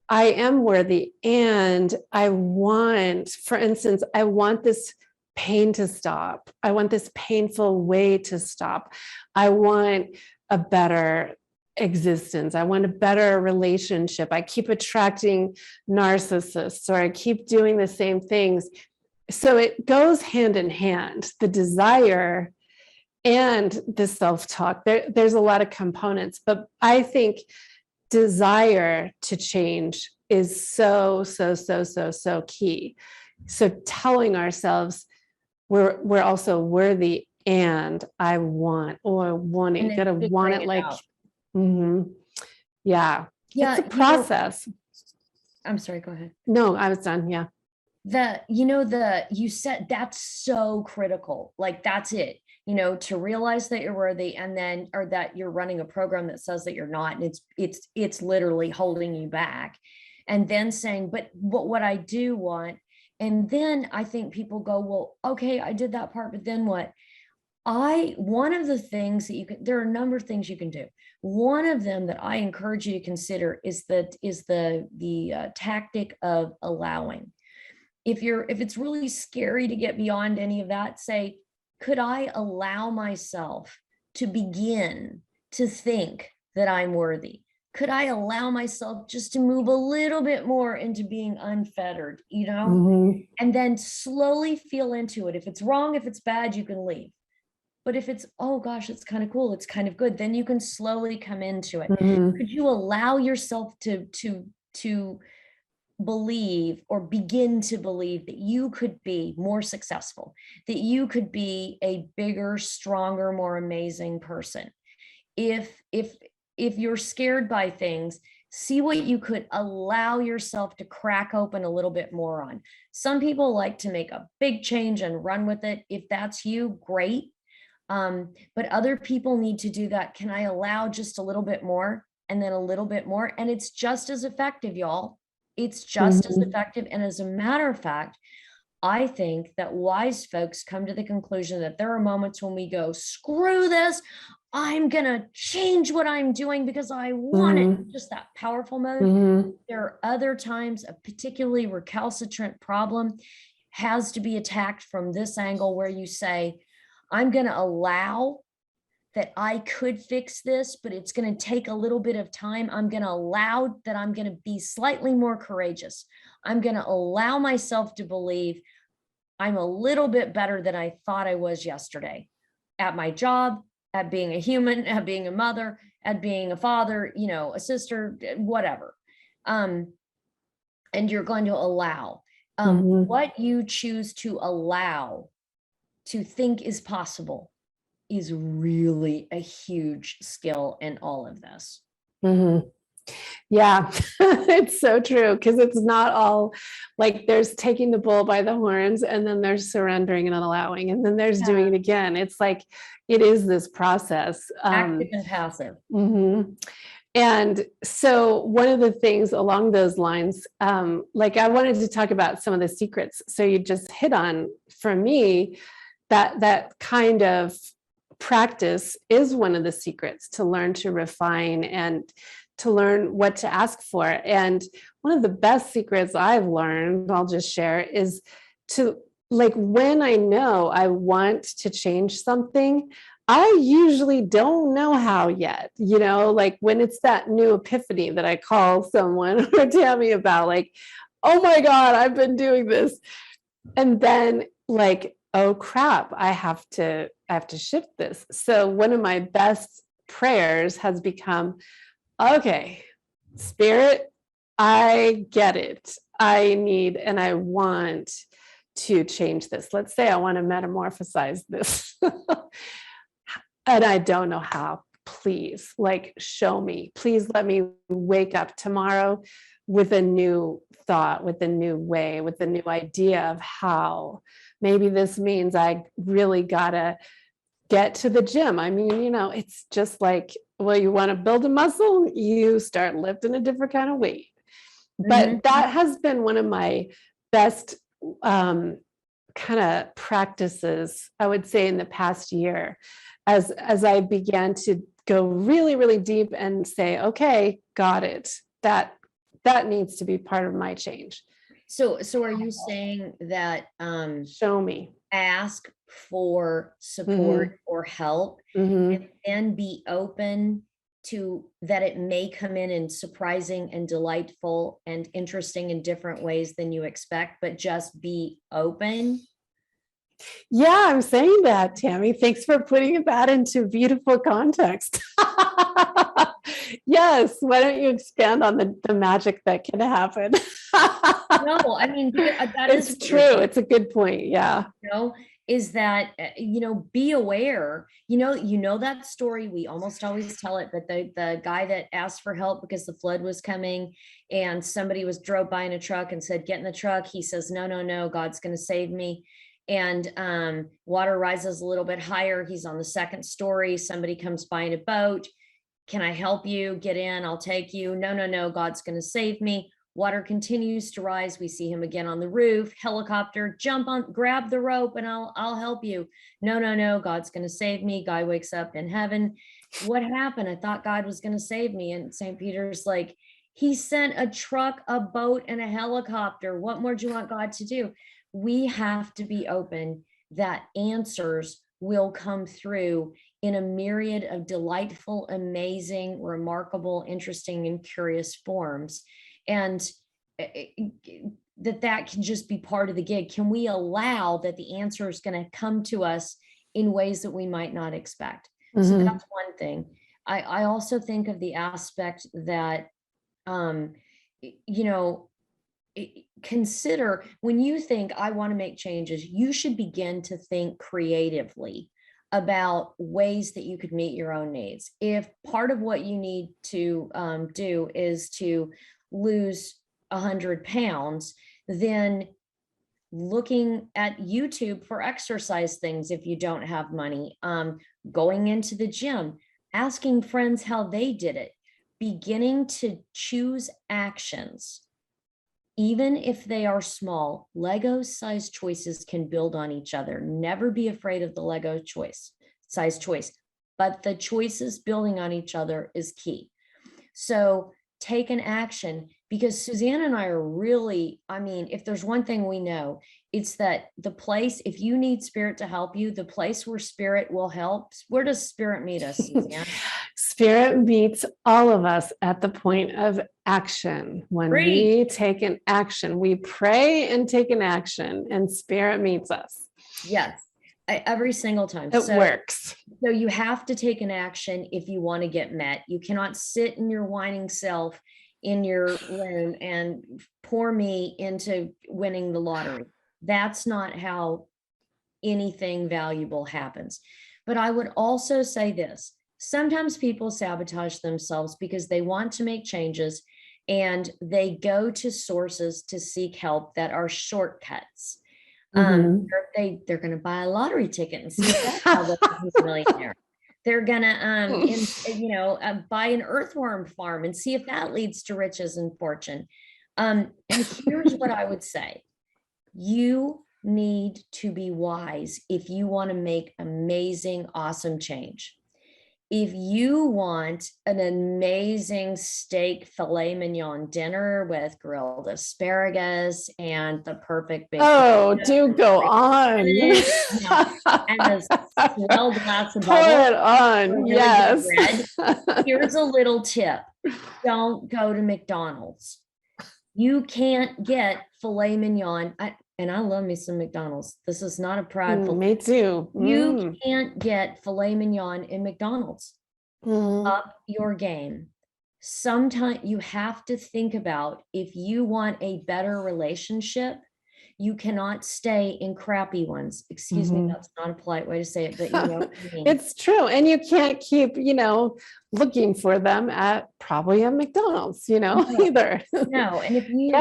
Speaker 1: I am worthy. And I want, for instance, I want this pain to stop. I want this painful way to stop. I want a better existence. I want a better relationship. I keep attracting narcissists, or I keep doing the same things. So it goes hand in hand, the desire and the self-talk. There's a lot of components, but I think desire to change is so key. So telling ourselves we're also worthy, and I want, or wanting, you gotta want it like, yeah, it's a process.
Speaker 2: I'm sorry, go ahead.
Speaker 1: No, I was done. Yeah.
Speaker 2: You said that's so critical. Like that's it, to realize that you're worthy, and then, or that you're running a program that says that you're not, and it's literally holding you back. And then saying, but what I do want. And then I think people go, well, okay, I did that part, but then what? One of the things that there are a number of things you can do. One of them that I encourage you to consider is the tactic of allowing. If it's really scary to get beyond any of that, say, could I allow myself to begin to think that I'm worthy? Could I allow myself just to move a little bit more into being unfettered, and then slowly feel into it. If it's wrong, if it's bad, you can leave. But if it's, oh gosh, it's kind of cool, it's kind of good, then you can slowly come into it. Could you allow yourself to believe, or begin to believe, that you could be more successful, that you could be a bigger, stronger, more amazing person? If you're scared by things, see what you could allow yourself to crack open a little bit more on. Some people like to make a big change and run with it. If that's you, great. But other people need to do that. Can I allow just a little bit more, and then a little bit more? And it's just as effective, y'all. It's just as effective. And as a matter of fact, I think that wise folks come to the conclusion that there are moments when we go, screw this, I'm going to change what I'm doing because I want it. Just that powerful mode. There are other times a particularly recalcitrant problem has to be attacked from this angle, where you say, I'm going to allow that I could fix this, but it's going to take a little bit of time. I'm going to allow that I'm going to be slightly more courageous. I'm going to allow myself to believe I'm a little bit better than I thought I was yesterday at my job, at being a human, at being a mother, at being a father, a sister, whatever. and you're going to allow.
Speaker 1: Mhm.
Speaker 2: What you choose to allow to think is possible is really a huge skill in all of this.
Speaker 1: Mhm. Yeah, it's so true, because it's not all like there's taking the bull by the horns and then there's surrendering and allowing and then there's doing it again. It's like it is this process.
Speaker 2: Active and passive.
Speaker 1: Mhm. And so one of the things along those lines, like I wanted to talk about some of the secrets. So you just hit on, for me, that kind of practice is one of the secrets to learn to refine and to learn what to ask for. And one of the best secrets I've learned, I'll just share, is to, like, when I know I want to change something, I usually don't know how yet, like when it's that new epiphany that I call someone or Tammy about, like, oh my God, I've been doing this. And then like, oh crap, I have to shift this. So one of my best prayers has become, okay, Spirit, I get it. I need and I want to change this. Let's say I want to metamorphosize this. And I don't know how. Please, like, show me. Please let me wake up tomorrow with a new thought, with a new way, with a new idea of how. Maybe this means I really gotta get to the gym. I mean, it's just like, well, you want to build a muscle, you start lifting a different kind of weight. But that has been one of my best kind of practices, I would say, in the past year, as I began to go really, really deep and say, okay, got it. That needs to be part of my change.
Speaker 2: So are you saying that
Speaker 1: Show me.
Speaker 2: ask for support or help and then be open to that it may come in surprising and delightful and interesting in different ways than you expect, but just be open?
Speaker 1: Yeah, I'm saying that, Tammy. Thanks for putting that into beautiful context. Yes, why don't you expand on the magic that can happen?
Speaker 2: No, I mean, that
Speaker 1: It's
Speaker 2: is
Speaker 1: true. It's a good point. Yeah.
Speaker 2: Is that, be aware, that story, we almost always tell it, but the guy that asked for help because the flood was coming and somebody drove by in a truck and said, get in the truck. He says, no, no, no, God's going to save me. And water rises a little bit higher. He's on the second story. Somebody comes by in a boat. Can I help you? Get in, I'll take you. No, no, no, God's going to save me. Water continues to rise. We see him again on the roof. Helicopter, jump on, grab the rope and I'll help you. No, no, no, God's going to save me. Guy wakes up in heaven. What happened? I thought God was going to save me. And St. Peter's like, he sent a truck, a boat, and a helicopter. What more do you want God to do? We have to be open that answers will come through in a myriad of delightful, amazing, remarkable, interesting, and curious forms. And that can just be part of the gig. Can we allow that the answer is going to come to us in ways that we might not expect? So that's one thing. I also think of the aspect that, consider when you think I want to make changes, you should begin to think creatively about ways that you could meet your own needs. If part of what you need to do is to lose 100 pounds, then looking at YouTube for exercise things if you don't have money, going into the gym, asking friends how they did it, beginning to choose actions. Even if they are small, Lego-sized choices can build on each other. Never be afraid of the Lego size choice, but the choices building on each other is key. So take an action, because Suzanne and I are really, if there's one thing we know, it's that the place, if you need Spirit to help you, the place where Spirit will help, where does Spirit meet us, Suzanne?
Speaker 1: Spirit meets all of us at the point of action. When we take an action, we pray and take an action, and Spirit meets us.
Speaker 2: Yes, every single time.
Speaker 1: It works.
Speaker 2: So you have to take an action if you want to get met. You cannot sit in your whining self in your room and pour me into winning the lottery. That's not how anything valuable happens. But I would also say this. Sometimes people sabotage themselves because they want to make changes and they go to sources to seek help that are shortcuts.
Speaker 1: Mhm.
Speaker 2: They're going to buy a lottery ticket and see if that's how they'll become a millionaire. They're going to, buy an earthworm farm and see if that leads to riches and fortune. And here's what I would say. You need to be wise if you want to make amazing, awesome change. If you want an amazing steak filet mignon dinner with grilled asparagus and the perfect big
Speaker 1: do go on.
Speaker 2: and a swell glass of
Speaker 1: Pour it on.
Speaker 2: really
Speaker 1: Yes.
Speaker 2: bread, here's a little tip. Don't go to McDonald's. You can't get filet mignon. And I love me some McDonald's. This is not a prideful.
Speaker 1: Me too.
Speaker 2: You can't get filet mignon in McDonald's. Up your game. Sometimes you have to think about, if you want a better relationship, you cannot stay in crappy ones. Excuse me, that's not a polite way to say it, but you know what I mean.
Speaker 1: It's true. And you can't keep, looking for them at probably a McDonald's, either.
Speaker 2: No. And if you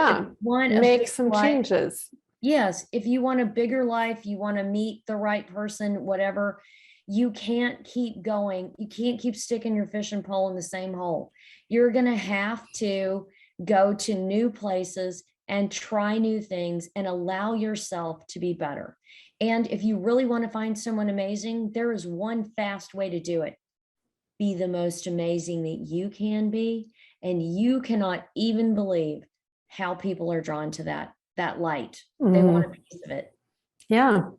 Speaker 2: want to
Speaker 1: make some changes.
Speaker 2: Yes. If you want a bigger life, you want to meet the right person, whatever, you can't keep going. You can't keep sticking your fishing pole in the same hole. You're going to have to go to new places and try new things and allow yourself to be better. And if you really want to find someone amazing, there is one fast way to do it. Be the most amazing that you can be. And you cannot even believe how people are drawn to that light. They want a piece of it.
Speaker 1: Yeah.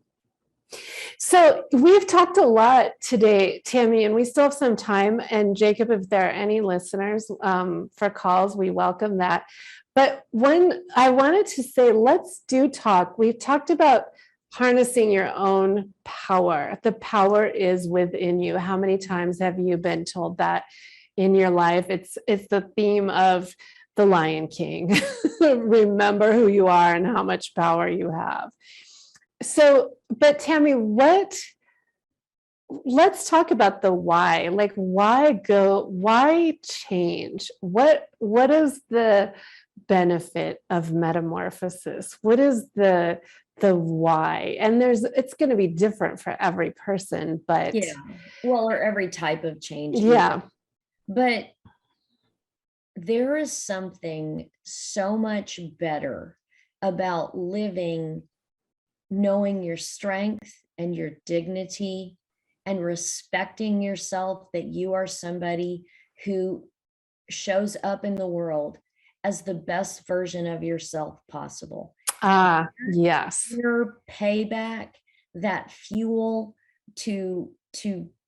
Speaker 1: So we've talked a lot today, Tammy, and we still have some time. And Jacob, if there are any listeners for calls, we welcome that. But when I wanted to say, let's talk. We've talked about harnessing your own power. The power is within you. How many times have you been told that in your life? It's the theme of The Lion King. Remember who you are and how much power you have. So, but Tammy, let's talk about the why. Like, why change? What is the benefit of metamorphosis? What is the why? And it's going to be different for every person, but
Speaker 2: or every type of change.
Speaker 1: Yeah.
Speaker 2: But there is something so much better about living, knowing your strength and your dignity and respecting yourself, that you are somebody who shows up in the world as the best version of yourself possible.
Speaker 1: Yes.
Speaker 2: Your payback, that fuel to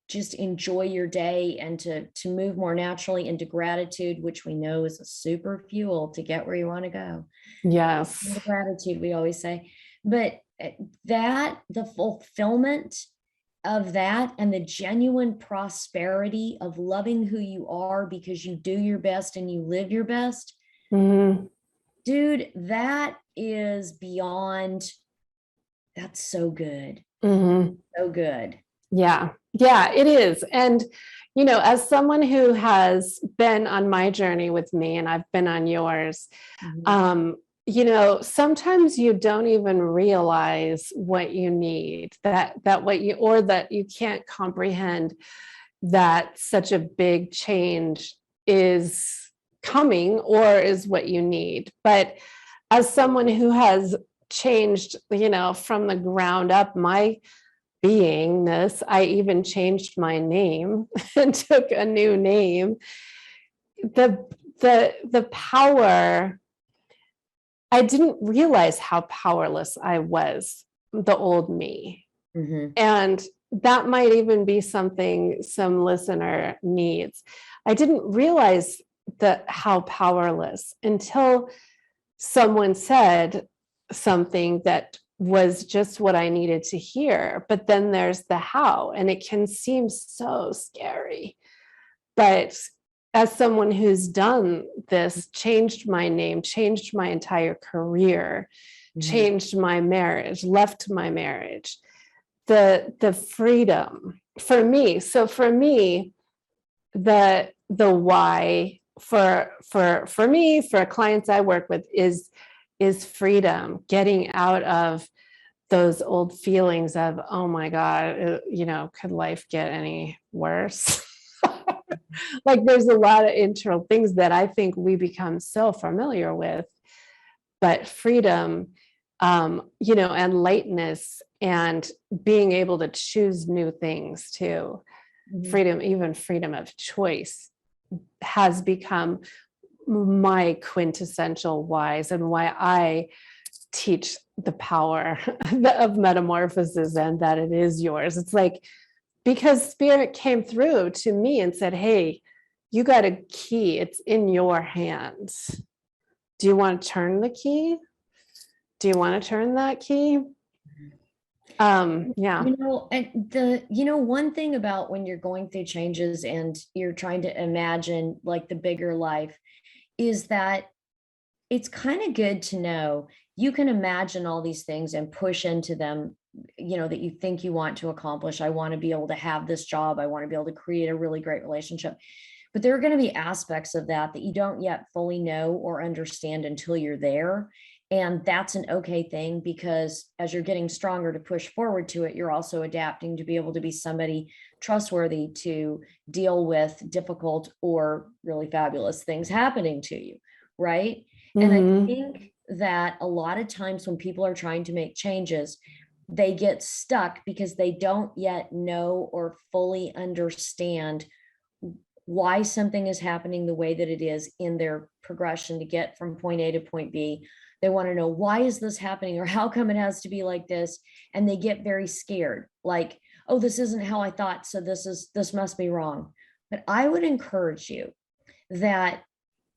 Speaker 2: just enjoy your day and to move more naturally into gratitude, which we know is a super fuel to get where you want to go.
Speaker 1: Yes.
Speaker 2: The gratitude, we always say. But the fulfillment of that and the genuine prosperity of loving who you are because you do your best and you live your best, dude, that is beyond, that's so good. So good.
Speaker 1: Yeah, it is. And, as someone who has been on my journey with me and I've been on yours, sometimes you don't even realize what you need, that you can't comprehend that such a big change is coming or is what you need. But as someone who has changed, from the ground up, my beingness, I even changed my name and took a new name. The power, I didn't realize how powerless I was, the old me. And that might even be something some listener needs. I didn't realize how powerless until someone said something that was just what I needed to hear. But then there's the how, and it can seem so scary. But as someone who's done this, changed my name, changed my entire career, changed my marriage, left my marriage, the freedom for me. So for me, the why for me, for clients I work with is freedom, getting out of those old feelings of, oh my God, could life get any worse? Like there's a lot of internal things that I think we become so familiar with, but freedom, and lightness and being able to choose new things too. Freedom, even freedom of choice, has become my quintessential whys and why I teach the power of metamorphosis and that it is yours. It's like, because spirit came through to me and said, hey, you got a key, it's in your hands. Do you want to turn the key? Do you want to turn that key? Yeah.
Speaker 2: And one thing about when you're going through changes and you're trying to imagine like the bigger life is that it's kind of good to know you can imagine all these things and push into them, that you think you want to accomplish. I want to be able to have this job. I want to be able to create a really great relationship. But there are going to be aspects of that you don't yet fully know or understand until you're there. And that's an okay thing, because as you're getting stronger to push forward to it, you're also adapting to be able to be somebody trustworthy to deal with difficult or really fabulous things happening to you, right? And I think that a lot of times when people are trying to make changes, they get stuck because they don't yet know or fully understand why something is happening the way that it is in their progression to get from point A to point B. They want to know, why is this happening, or how come it has to be like this? And they get very scared, like, oh, this isn't how I thought, so this must be wrong. But I would encourage you that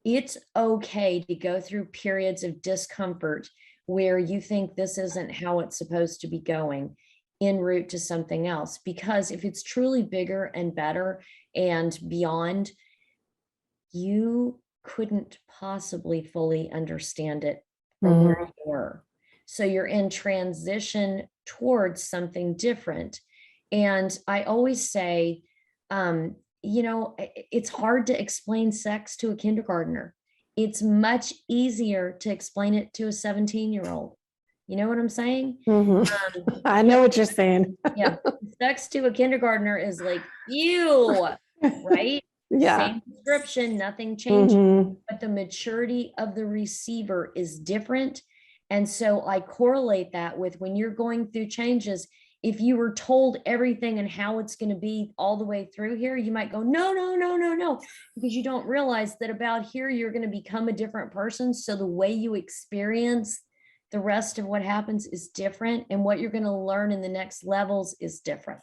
Speaker 2: it's okay to go through periods of discomfort where you think this isn't how it's supposed to be going, en route to something else. Because if it's truly bigger and better and beyond, you couldn't possibly fully understand it from where you were. So you're in transition towards something different. And I always say, it's hard to explain sex to a kindergartner. It's much easier to explain it to a 17-year-old. You know what I'm saying?
Speaker 1: I know what you're saying.
Speaker 2: Yeah. Sex to a kindergartner is like, ew, right?
Speaker 1: Yeah.
Speaker 2: Same description, nothing changed, but the maturity of the receiver is different. And so I correlate that with when you're going through changes. If you were told everything and how it's going to be all the way through here, you might go, no, no, no, no, no, because you don't realize that about here, you're going to become a different person. So the way you experience the rest of what happens is different. And what you're going to learn in the next levels is different.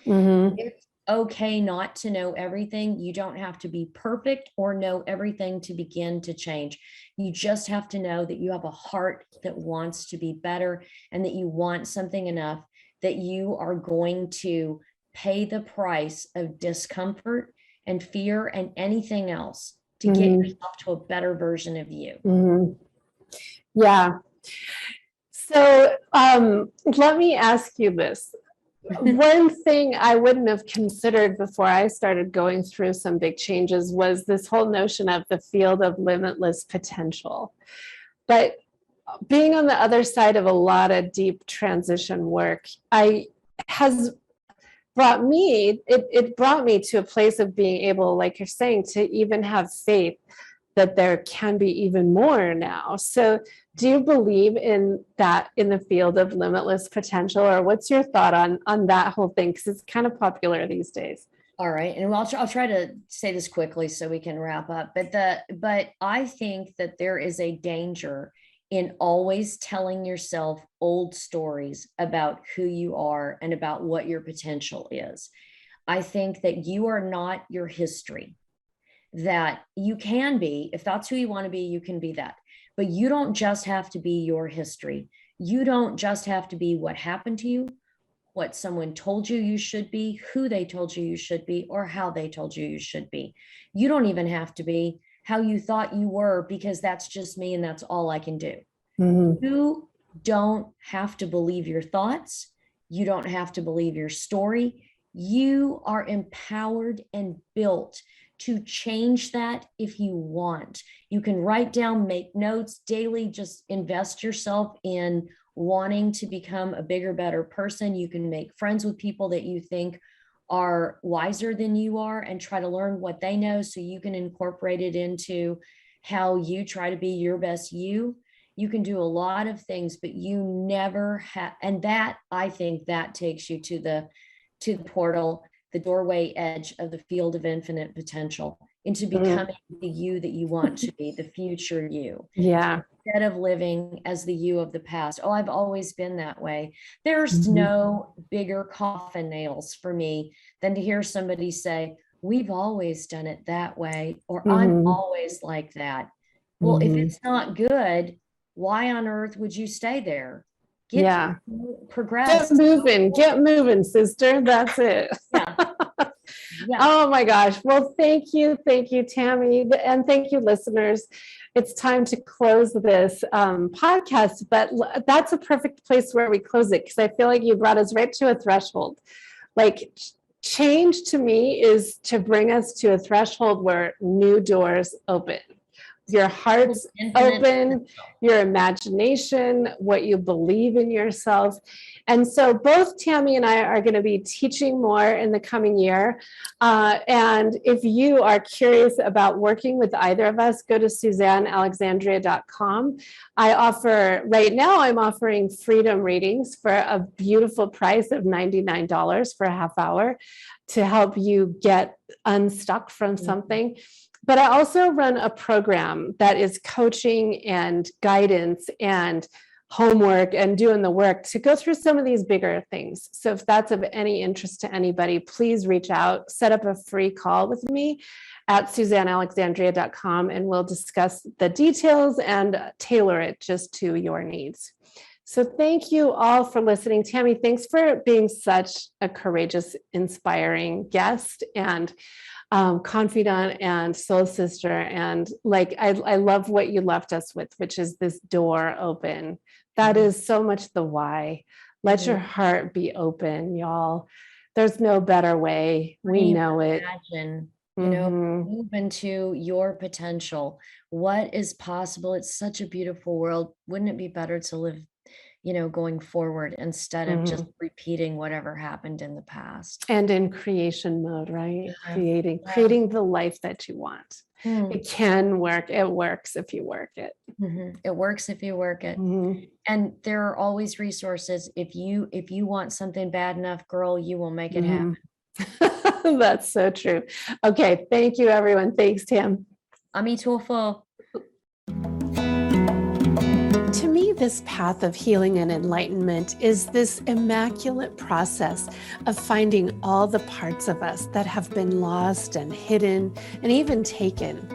Speaker 2: It's okay not to know everything. You don't have to be perfect or know everything to begin to change. You just have to know that you have a heart that wants to be better and that you want something enough that you are going to pay the price of discomfort and fear and anything else to get yourself to a better version of you.
Speaker 1: Yeah. So let me ask you this. One thing I wouldn't have considered before I started going through some big changes was this whole notion of the field of limitless potential. But being on the other side of a lot of deep transition work, it brought me to a place of being able, like you're saying, to even have faith that there can be even more now. So do you believe in that, in the field of limitless potential, or what's your thought on that whole thing? Because it's kind of popular these days.
Speaker 2: All right. And I'll try to say this quickly so we can wrap up. But I think that there is a danger in always telling yourself old stories about who you are and about what your potential is. I think that you are not your history, that you can be, if that's who you want to be, you can be that. But you don't just have to be your history. You don't just have to be what happened to you what someone told you you should be, who they told you you should be, or how they told you you should be. You don't even have to be how you thought you were, because that's just me and that's all I can do.
Speaker 1: Mm-hmm.
Speaker 2: You don't have to believe your thoughts. You don't have to believe your story. You are empowered and built to change that if you want. You can write down, make notes daily, just invest yourself in wanting to become a bigger, better person. You can make friends with people that you think are wiser than you are and try to learn what they know so you can incorporate it into how you try to be your best you. You can do a lot of things, but you never have, and that, I think that takes you to the portal, the doorway edge of the field of infinite potential, into becoming the you that you want to be, the future you.
Speaker 1: Yeah.
Speaker 2: Instead of living as the you of the past. Oh, I've always been that way. There's no bigger coffin nails for me than to hear somebody say, we've always done it that way, or I'm always like that. Well, if it's not good, why on earth would you stay there? Progress.
Speaker 1: Get moving, sister. That's it.
Speaker 2: Yeah. Yeah.
Speaker 1: Oh my gosh. Well, thank you, Tammy, and thank you, listeners. It's time to close this podcast, but that's a perfect place where we close it, because I feel like you brought us right to a threshold. Like, change to me is to bring us to a threshold where new doors open. Your heart's open, your imagination, what you believe in yourself. And so both Tammy and I are going to be teaching more in the coming year. And if you are curious about working with either of us, go to SuzanneAlexandria.com. Right now I'm offering freedom readings for a beautiful price of $99 for a half hour to help you get unstuck from something. But I also run a program that is coaching and guidance and homework and doing the work to go through some of these bigger things. So if that's of any interest to anybody, please reach out, set up a free call with me at SuzanneAlexandria.com, and we'll discuss the details and tailor it just to your needs. So thank you all for listening. Tammy, thanks for being such a courageous, inspiring guest and confidant and soul sister. And like, I love what you left us with, which is this door open. That is so much the why. Let your heart be open, y'all. There's no better way. We know it.
Speaker 2: Imagine, move into your potential. What is possible? It's such a beautiful world. Wouldn't it be better to live, going forward instead of just repeating whatever happened in the past?
Speaker 1: And in creation mode, right? Creating the life that you want. It can work. It works if you work it.
Speaker 2: It works if you work it. And there are always resources. If you want something bad enough, girl, you will make it happen.
Speaker 1: That's so true. Okay. Thank you, everyone. Thanks, Tam.
Speaker 2: Amitofo.
Speaker 1: To me, this path of healing and enlightenment is this immaculate process of finding all the parts of us that have been lost and hidden and even taken,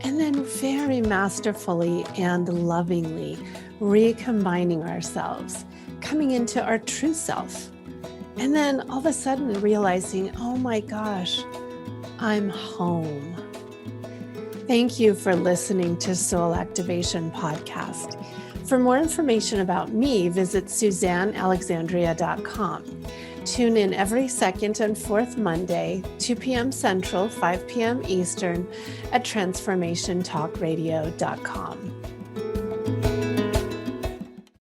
Speaker 1: and then very masterfully and lovingly recombining ourselves, coming into our true self, and then all of a sudden realizing, oh my gosh, I'm home. Thank you for listening to Soul Activation Podcast. For more information about me, visit SuzanneAlexandria.com. Tune in every second and fourth Monday, 2 p.m. Central, 5 p.m. Eastern at transformationtalkradio.com.